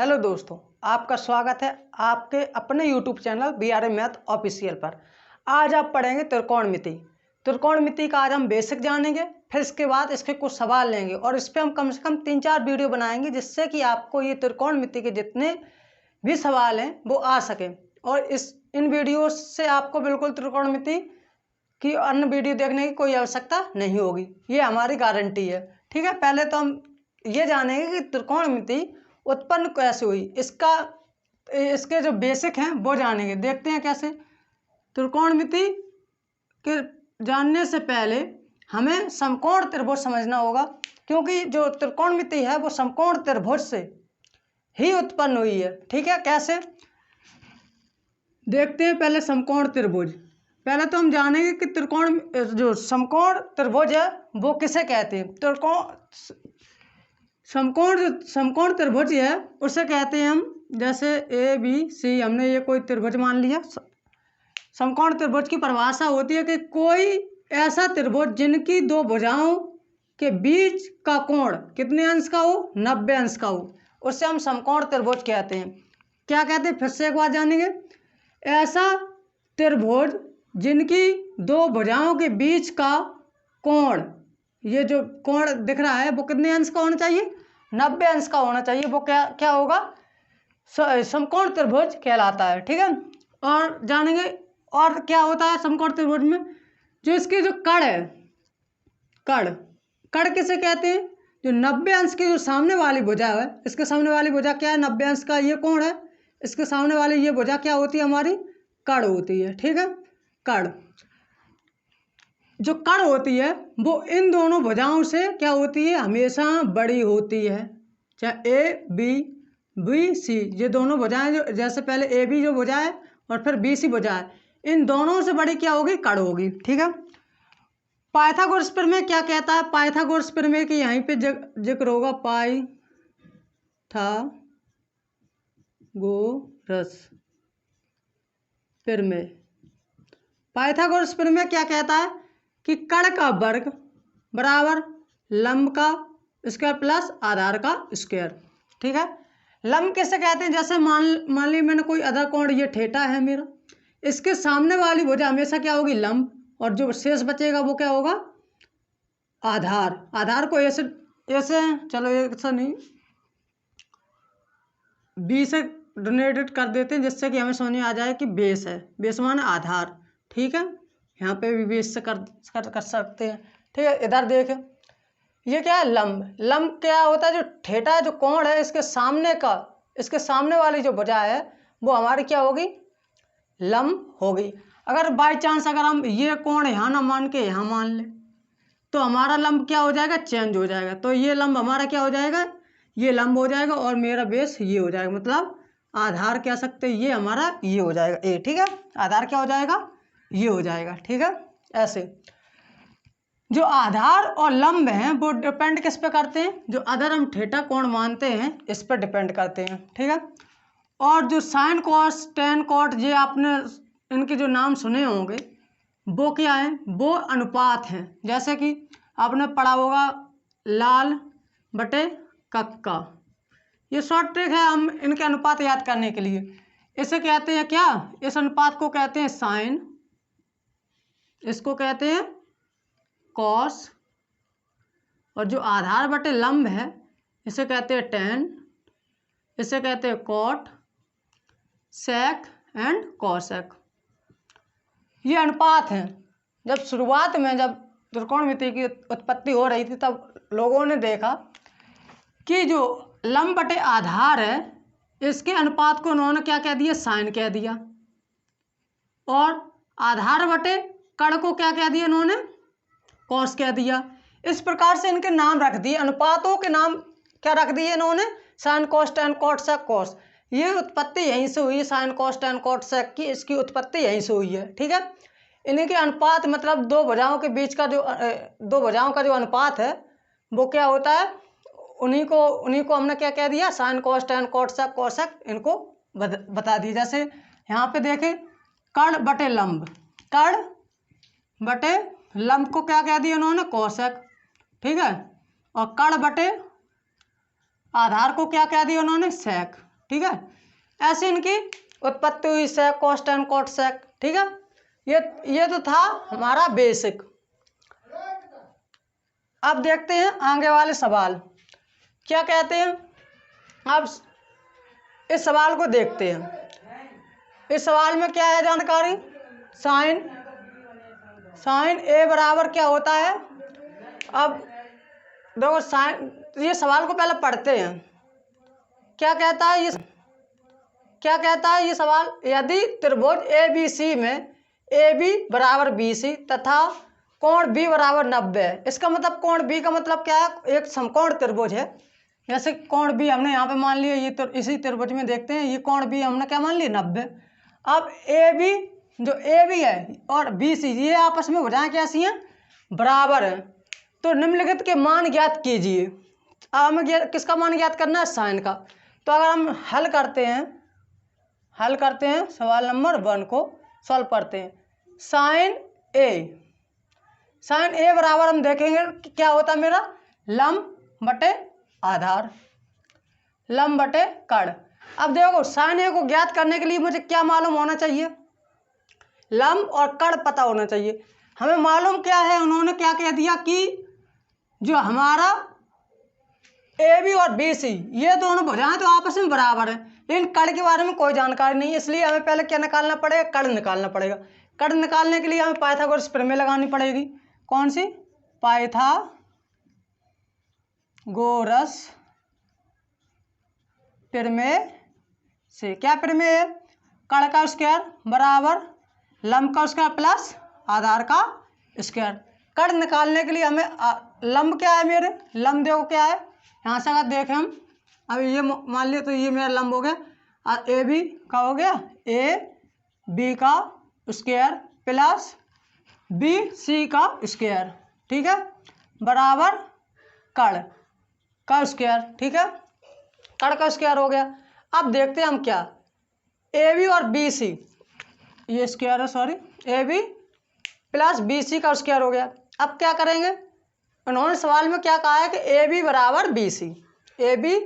Hello दोस्तों, आपका स्वागत है आपके अपने YouTube channel BRA math official पर। आज आप पढ़ेंगे त्रिकोणमिति। त्रिकोणमिति का आज हम बेसिक जानेंगे, फिर इसके बाद इसके कुछ सवाल लेंगे और इस पर हम कम से कम 3-4 वीडियो बनाएंगे, जिससे कि आपको ये त्रिकोणमिति के जितने भी सवाल हैं वो आ सकें। और इन वीडियो से आपको बिल्कुल त्रिकोणमिति की अन्य वीडियो देखने की कोई आवश्यकता नहीं होगी, ये हमारी गारंटी है। ठीक है, पहले तो हम ये जानेंगे कि त्रिकोणमिति उत्पन्न कैसे हुई, इसके जो बेसिक हैं वो जानेंगे। देखते हैं कैसे। त्रिकोणमिति के जानने से पहले हमें समकोण त्रिभुज समझना होगा, क्योंकि जो त्रिकोणमिति है वो समकोण त्रिभुज से ही उत्पन्न हुई है। ठीक है, कैसे देखते हैं। पहले समकोण त्रिभुज, पहले तो हम जानेंगे कि जो समकोण त्रिभुज है वो किसे कहते हैं। समकोण त्रिभुज है उसे कहते हैं हम, जैसे ABC हमने ये कोई त्रिभुज मान लिया। समकोण त्रिभुज की परिभाषा होती है कि कोई ऐसा त्रिभुज जिनकी दो भुजाओं के बीच का कोण कितने अंश का हो, 90 अंश का हो, उससे हम समकोण त्रिभुज कहते हैं। क्या कहते हैं, फिर से एक बार जानेंगे। ऐसा त्रिभुज जिनकी दो भुजाओं के बीच का कोण, ये जो कोण दिख रहा है वो कितने अंश का होना चाहिए, 90 अंश का होना चाहिए। वो क्या होगा, समकोण त्रिभुज कहलाता है। ठीक है, और जानेंगे और क्या होता है समकोण त्रिभुज में। जो इसके जो कड़ है, कड़ किसे कहते हैं, जो 90 अंश की जो सामने वाली भुजा है, इसके सामने वाली भुजा क्या है, 90 अंश का ये कोण है, इसके सामने वाली ये भुजा क्या होती है, हमारी कड़ होती है। ठीक है, कड़ जो कड़ होती है वो इन दोनों भुजाओं से क्या होती है, हमेशा बड़ी होती है। चाहे ABC ये दोनों भुजाएं, जो जैसे पहले AB जो भुजा है और फिर BC भुजा है, इन दोनों से बड़ी क्या होगी, कड़ होगी। ठीक है, पाइथागोरस प्रमेय क्या कहता है, पाइथागोरस प्रमेय की यहीं पे जिक्र होगा, पाइथागोरस प्रमेय क्या कहता है कि कड़ का वर्ग बराबर लंब का स्क्वायर प्लस आधार का स्क्वायर। ठीक है, लंब किसे कहते हैं, जैसे मान ली मैंने कोई आधा कोण, ये थीटा है मेरा, इसके सामने वाली भुजा हमेशा क्या होगी, लंब, और जो शेष बचेगा वो क्या होगा, आधार। आधार को ऐसे चलो ऐसा नहीं, बी से डोनेटेड कर देते हैं, जिससे कि हमें समझ में आ जाए कि बेस है, बेस माने आधार। ठीक है, यहाँ पे भी बेस से कर सकते हैं। ठीक है, इधर देखें, ये क्या है, लंब क्या होता है, जो थीटा जो कोण है इसके सामने वाली जो भुजा है वो हमारी क्या होगी, लंब होगी। अगर बाय चांस अगर हम ये कोण यहाँ ना मान के यहाँ मान ले, तो हमारा लंब क्या हो जाएगा, चेंज हो जाएगा। तो ये लंब हमारा क्या हो जाएगा, ये लंब हो जाएगा, और मेरा बेस ये हो जाएगा, मतलब आधार कह सकते हैं, ये हमारा ये हो जाएगा ए। ठीक है, आधार क्या हो जाएगा, ये हो जाएगा। ठीक है, ऐसे जो आधार और लंब हैं वो डिपेंड किस पे करते हैं, जो अगर हम थीटा कोण मानते हैं इस पर डिपेंड करते हैं। ठीक है, और जो साइन कॉस टेन कॉट, ये आपने इनके जो नाम सुने होंगे, वो क्या है, वो अनुपात हैं। जैसे कि आपने पढ़ा होगा लाल बटे कक्का, ये शॉर्ट ट्रिक है हम इनके अनुपात याद करने के लिए। इसे कहते हैं क्या, इस अनुपात को कहते हैं साइन, इसको कहते हैं कॉस, और जो आधार बटे लंब है इसे कहते हैं टेन, इसे कहते हैं कॉट, सेक एंड कॉसेक। ये अनुपात हैं। जब शुरुआत में जब त्रिकोणमिति की उत्पत्ति हो रही थी, तब लोगों ने देखा कि जो लंब बटे आधार है इसके अनुपात को उन्होंने क्या कह दिया, साइन कह दिया, और आधार बटे कड़ को क्या कह दिया उन्होंने, कॉस कह दिया। इस प्रकार से इनके नाम रख दिए, अनुपातों के नाम क्या रख दिए इन्होंने, sine cos tan cot sec cos. ये उत्पत्ति यहीं से हुई, sine cos tan cot sec की, इसकी उत्पत्ति यहीं से हुई है। ठीक है, इन्हीं के अनुपात मतलब दो भुजाओं के बीच का दो भुजाओं का जो अनुपात है वो क्या होता है, उन्हीं को हमने क्या कह दिया, sine cos tan cot sec cosec, इनको बता दिया। जैसे यहाँ पे देखें, कड़ बटे लंब, कड़ बटे लंब को क्या कह दिया उन्होंने, कॉसेक। ठीक है, और कड़ बटे आधार को क्या कह दिया उन्होंने, सेक। ठीक है, ऐसे इनकी उत्पत्ति हुई सेक, कोसटैन, कोटसेक। ठीक है, ये तो था हमारा बेसिक। अब देखते हैं आगे वाले सवाल क्या कहते हैं। अब इस सवाल को देखते हैं। इस सवाल में क्या है जानकारी, साइन ए बराबर क्या होता है। अब देखो साइन, ये सवाल को पहले पढ़ते हैं। क्या कहता है ये सवाल, यदि त्रिभुज ए बी सी में ए बी बराबर बी सी तथा कोण बी बराबर 90 है। इसका मतलब कोण बी का मतलब क्या है, एक समकोण त्रिभुज है। जैसे कोण बी हमने यहाँ पे मान लिया, ये तो इसी त्रिभुज में देखते हैं, ये कोण बी हमने क्या मान लिया 90। अब ए बी, जो ए बी है और बी सी ये आपस में भुजाएं कैसी हैं, बराबर है। तो निम्नलिखित के मान ज्ञात कीजिए। अब हमें किसका मान ज्ञात करना है, साइन का। तो अगर हम हल करते हैं सवाल नंबर 1 को सॉल्व करते हैं। साइन ए बराबर हम देखेंगे कि क्या होता है मेरा, लंब बटे आधार, लंब बटे कर्ण। अब देखो साइन ए को ज्ञात करने के लिए मुझे क्या मालूम होना चाहिए, लंब और कर्ण पता होना चाहिए। हमें मालूम क्या है, उन्होंने क्या कह दिया कि जो हमारा ए बी और बी सी ये दोनों भुजाएं तो आपस में बराबर है, लेकिन कर्ण के बारे में कोई जानकारी नहीं है। इसलिए हमें पहले क्या निकालना पड़ेगा, कर्ण निकालना पड़ेगा। कर्ण निकालने के लिए हमें पाइथागोरस प्रमेय लगानी पड़ेगी। कौन सी, पाइथागोरस प्रमेय से। क्या प्रमेय है, कर्ण का स्क्वायर बराबर लंब का स्क्वायर प्लस आधार का स्क्वायर। कर्ण निकालने के लिए हमें लंब क्या है मेरे, लंब देखो क्या है, यहाँ से अगर देखें हम, अब ये मान लिया तो ये मेरा लंब हो गया, और ए बी का हो गया ए बी का स्क्वायर प्लस बी सी का स्क्वायर। ठीक है, बराबर कर्ण का स्क्वायर। ठीक है, कर्ण का स्क्वायर हो गया। अब देखते हैं हम क्या, ए बी और बी सी, ये स्क्वायर है sorry, A B plus B C का स्क्वायर हो गया। अब क्या करेंगे, उन्होंने सवाल में क्या कहा है कि ए बी बराबर बी सी, ए बी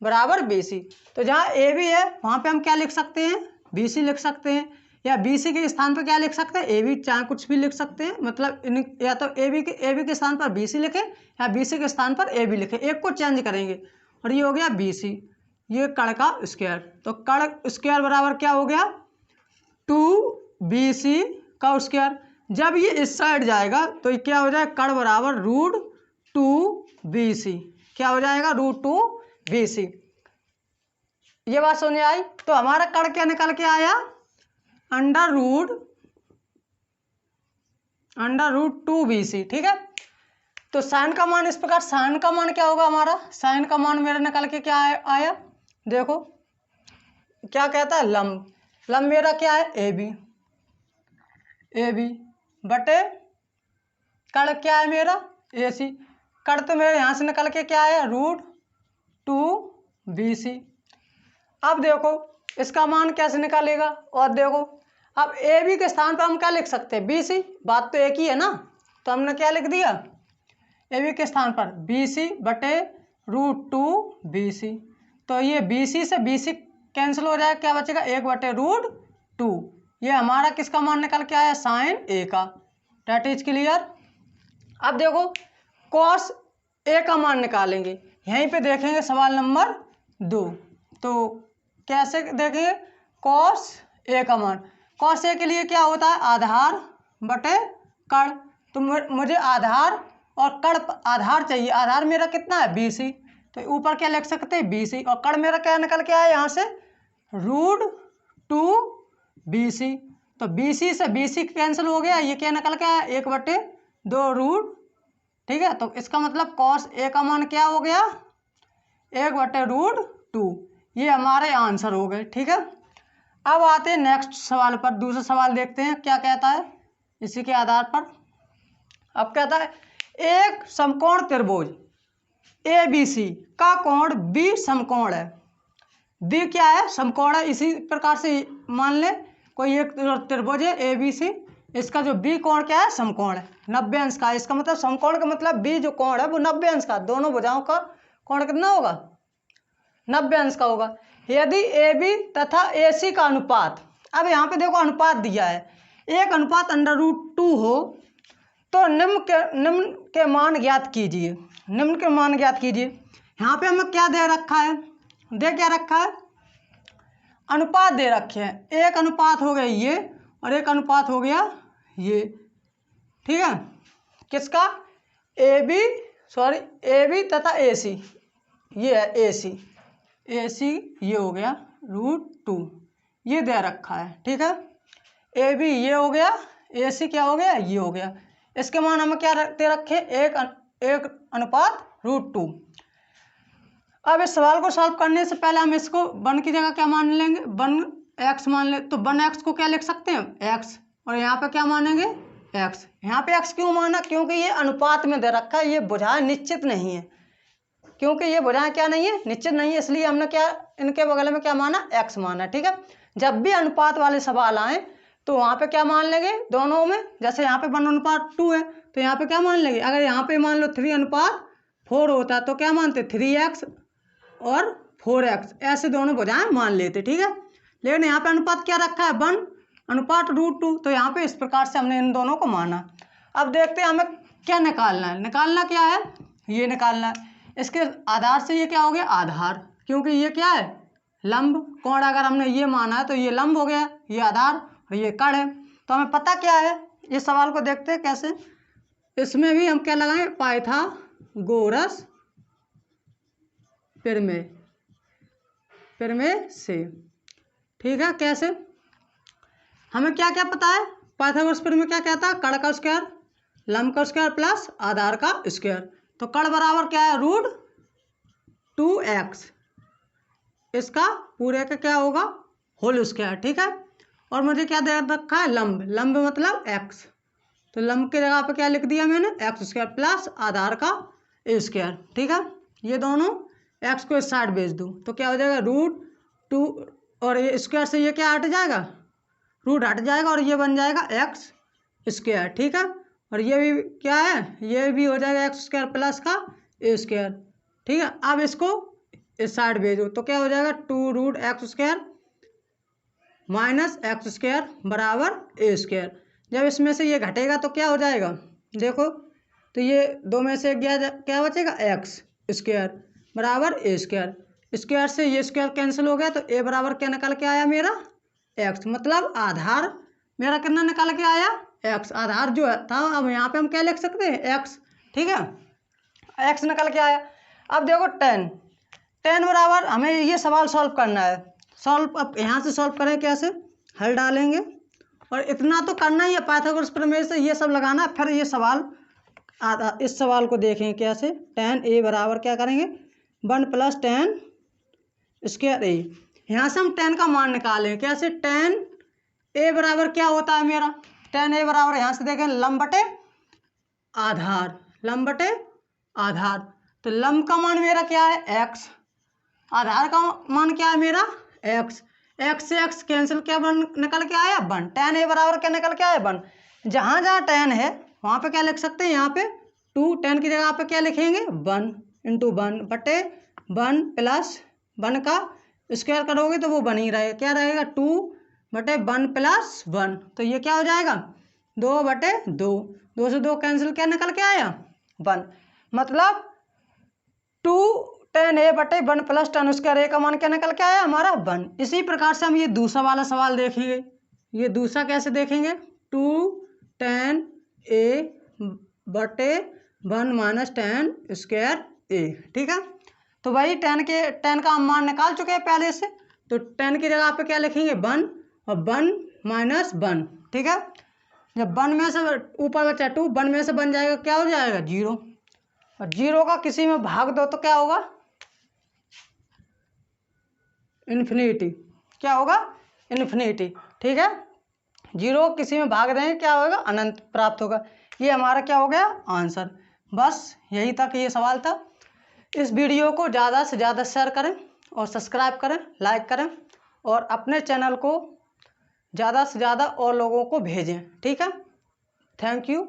बराबर बी सी। तो जहाँ ए बी है वहाँ पे हम क्या लिख सकते हैं, बी सी लिख सकते हैं, या बी सी के स्थान पर क्या लिख सकते हैं, ए बी, चाहे कुछ भी लिख सकते हैं। मतलब या तो ए बी के स्थान पर बी सी लिखें या बी सी के स्थान पर ए बी लिखें, एक को चेंज करेंगे। और ये हो गया बी सी, ये कर्ण का स्क्वायर। तो कर्ण स्क्वायर बराबर क्या हो गया, 2bc का स्क्वायर। जब ये इस साइड जाएगा तो ये क्या हो जाएगा, कर्ण बराबर √2bc। क्या हो जाएगा, √2bc। ये बात समझ में आई। तो हमारा कर्ण क्या निकल के आया, √2bc। ठीक है, तो साइन का मान इस प्रकार, साइन का मान क्या होगा हमारा, साइन का मान मेरा निकल के क्या आया, देखो क्या कहता है, लंब मेरा क्या है, ए बी बटे कर्ण क्या है मेरा, ए सी। कर्ण तो मेरे यहाँ से निकल के क्या है, √2bc। अब देखो इसका मान कैसे निकालेगा, और देखो अब ए बी के स्थान पर हम क्या लिख सकते हैं, बी सी। बात तो एक ही है ना, तो हमने क्या लिख दिया, ए बी के स्थान पर बी सी बटे √2bc। तो ये बी सी से बी सी कैंसिल हो जाएगा, क्या बचेगा, 1/√2। ये हमारा किसका मान निकल के आया, साइन ए का। That is clear. अब देखो कॉस ए का मान निकालेंगे, यहीं पे देखेंगे सवाल नंबर 2। तो कैसे देखेंगे, कॉस ए का मान, कॉस ए के लिए क्या होता है, आधार बटे कर्ण। तो मुझे आधार और कर्ण, आधार चाहिए, आधार मेरा कितना है, बी सी। तो ऊपर क्या लिख सकते हैं, बी सी, और कर्ण मेरा क्या निकल के आया यहाँ से, √2bc। तो बी सी से बी सी कैंसिल हो गया, ये क्या निकल के आया, 1/2 ठीक है। तो इसका मतलब कॉस ए का मान क्या हो गया, 1/√2। ये हमारे आंसर हो गए। ठीक है, अब आते हैं नेक्स्ट सवाल पर, दूसरा सवाल देखते हैं क्या कहता है इसी के आधार पर। अब कहता है एक समकोण त्रिभुज ए बी सी का कोण बी समकोण है। बी क्या है, समकोण है। इसी प्रकार से मान ले कोई एक त्रिभुज है ए बी सी, इसका जो बी कोण क्या है, समकोण है, 90 अंश का। इसका मतलब समकोण का मतलब बी जो कोण है वो 90 अंश का, दोनों भुजाओं का कोण कितना होगा, 90 अंश का होगा। यदि ए बी तथा ए सी का अनुपात, अब यहाँ पे देखो अनुपात दिया है, 1/√2 हो तो निम्न के मान ज्ञात कीजिए। निम्न के मान ज्ञात कीजिए। यहाँ पे हमें क्या दे रखा है, क्या रखा है, अनुपात दे रखे हैं। एक अनुपात हो गया ये और एक अनुपात हो गया ये, ठीक है, किसका, ए बी तथा ए सी, ये है ए सी, ये हो गया √2, ये दे रखा है, ठीक है। ए बी ये हो गया, ए सी क्या हो गया, ये हो गया। इसके मान हमें क्या दे रखे, 1/√2। अब इस सवाल को सॉल्व करने से पहले हम इसको 1 की जगह क्या मान लेंगे, 1x मान ले, तो 1x को क्या लिख सकते हैं, x, और यहाँ पे क्या मानेंगे, x। यहाँ पे x क्यों माना, क्योंकि ये अनुपात में दे रखा है, ये भुजाएं निश्चित नहीं है, क्योंकि ये भुजाएं क्या नहीं है, निश्चित नहीं है, इसलिए हमने क्या इनके बगल में क्या माना, x माना, ठीक है। जब भी अनुपात वाले सवाल आए तो वहाँ पे क्या मान लेंगे, दोनों में, जैसे यहाँ पे 1/2 है तो यहाँ पे क्या मान लेंगे, अगर यहाँ पे मान लो 3/4 होता तो क्या मानते, 3x और 4x, ऐसे दोनों भुजाएं मान लेते, ठीक है। लेकिन यहाँ पे अनुपात क्या रखा है, 1/√2, तो यहाँ पे इस प्रकार से हमने इन दोनों को माना। अब देखते हैं हमें क्या निकालना है, निकालना क्या है, ये निकालना है। इसके आधार से ये क्या हो गया, आधार, क्योंकि ये क्या है, लंब कोण, अगर हमने ये माना है तो ये लंब हो गया, ये आधार और ये कण है। तो हमें पता क्या है, इस सवाल को देखते हैं कैसे। इसमें भी हम क्या लगाएं, पाइथागोरस प्रमेय से, ठीक है। कैसे, हमें क्या क्या पता है, पाइथागोरस प्रमेय क्या कहता है, कण का स्क्वायर, लंब का स्क्वायर प्लस आधार का स्क्वायर। तो कण बराबर क्या है, √2x, इसका पूरे का क्या होगा, होल स्क्वायर, ठीक है। और मुझे क्या दे रखा है, लंब मतलब x, तो लंब की जगह पे क्या लिख दिया मैंने, x² प्लस आधार का a², ठीक है। ये दोनों x को इस साइड भेज दूँ तो क्या हो जाएगा, √2, और ये स्क्वायर से ये क्या हट जाएगा, रूट हट जाएगा और ये बन जाएगा x², ठीक है। और ये भी क्या है, ये भी हो जाएगा x² प्लस का a², ठीक है। अब इसको इस साइड भेजो तो क्या हो जाएगा, 2√x² माइनस x² बराबर a²। जब इसमें से ये घटेगा तो क्या हो जाएगा, देखो, तो ये दो में से क्या बचेगा, x² बराबर a², स्क्वायर से ये स्क्वायर कैंसिल हो गया तो a बराबर क्या निकल के आया मेरा, x, मतलब आधार मेरा कितना निकल के आया, x। आधार जो था, अब यहाँ पे हम क्या लिख सकते हैं, x, ठीक है, x निकल के आया। अब देखो tan बराबर, हमें ये सवाल सॉल्व करना है, अब यहाँ से सॉल्व करें, कैसे, हल डालेंगे, और इतना तो करना ही है, पाइथागोरस प्रमेय से ये सब लगाना। फिर ये सवाल इस सवाल को देखें कैसे, tan a बराबर क्या करेंगे, 1 + tan² a। यहाँ से हम tan का मान निकालें, कैसे, tan a बराबर क्या होता है मेरा, tan a बराबर यहाँ से देखें, लंब बटे आधार, तो लंब का मान मेरा क्या है, x, आधार का मान क्या है मेरा, x से x कैंसिल, क्या निकल के आया, 1। tan a बराबर क्या निकल के आया, 1। जहाँ जहाँ tan है वहाँ पे क्या लिख सकते हैं, यहाँ पे 2, tan की जगह पे क्या लिखेंगे, 1 × 1 बटे 1 + 1 का स्क्वायर करोगे तो वो बन ही रहेगा, क्या रहेगा, 2/1 + 1, तो ये क्या हो जाएगा, 2/2, 2 से 2 कैंसिल, क्या निकल के आया, 1। मतलब 2 tan a बटे 1 + tan² a का मान क्या निकल के आया हमारा, 1। इसी प्रकार से हम ये दूसरा वाला सवाल देखेंगे। ये दूसरा कैसे देखेंगे, 2 tan a बटे 1 - tan² a, ठीक है। तो भाई tan का हम मान निकाल चुके हैं पहले से, तो tan की जगह पे क्या लिखेंगे, 1 और 1 - 1, ठीक है। जब 1 में से ऊपर बचा 2, 1 में से बन जाएगा, क्या हो जाएगा, 0, और 0 का किसी में भाग दो तो क्या होगा, इन्फिनिटी, क्या होगा, इन्फिनिटी, ठीक है। 0 किसी में भाग देंगे क्या होगा, अनंत प्राप्त होगा। ये हमारा क्या हो गया, आंसर। बस यही तक ये सवाल था। इस वीडियो को ज़्यादा से ज़्यादा शेयर करें और सब्सक्राइब करें, लाइक करें, और अपने चैनल को ज़्यादा से ज़्यादा और लोगों को भेजें, ठीक है। Thank you.